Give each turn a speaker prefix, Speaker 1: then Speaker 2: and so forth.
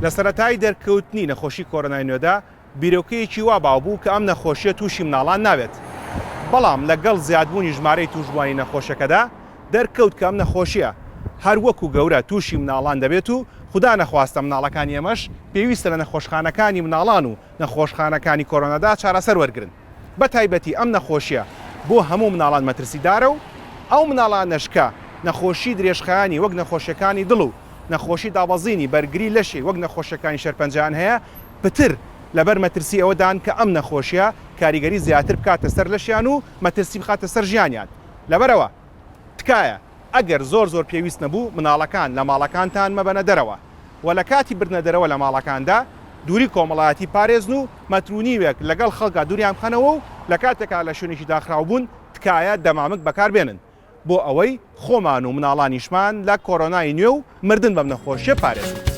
Speaker 1: لە سەرەتای دەرکەوتنی نەخۆشی کۆرۆنای نوێدا بیرۆکەیەکی وا باو بوو کە ئەم نەخۆشیە تووشی مناڵان نابێت. بەڵام لەگەڵ زیادبوونی ژمارەی توشبوانی نەخۆشەکەدا دەرکەوت کە ئەم نەخۆشیە هەر وەکو گەورە تووشی مناڵان دەبێت و خدا نەخواستە مناڵەکانی ئێمەش پێویستە لە نەخۆشخانەکانی مناڵان و نەخۆشخانەکانی کۆرۆنادا چارەسەر وەرگرن. بە تایبەتی ئەم نەخۆشیە بۆ هەموو مناڵان مەترسیدارە و ئەو مناڵانەشکە نەخۆشی درێژخایانی وەک نەخۆشیەکانی دڵ و نەخۆشی دابەزینی بەرگری لەشی وەک نەخۆشیەکانی شەرپەنجیان هەیە پتر لەبەر مەترسی ئەوەدان کە ئەم نەخۆشیە کاریگەری زیاتر بکاتە سەر لەشیان و مەترسی بخاتە سەر ژیانیان. لەبەرەوە تکایە ئەگەر زۆر پێویست نەبوو مناڵەکان لە ماڵەکانتان مەبەنە دەرەوە و لە کاتی بردنە دەرەوە لە ماڵەکاندا دووری کۆمەڵایەتی پارێزن و مەترونیوێک لەگەڵ خەڵکا دووریان بخەنەوە و لە کاتێکا لە شوێنێکی داخراو بوون تکایە دەمامک بەکاربێنن بۆ ئەوەی خۆمان و مناڵانیشمان لە کۆرۆنای نوێ و مردن بەم نەخۆشیە پارێزن.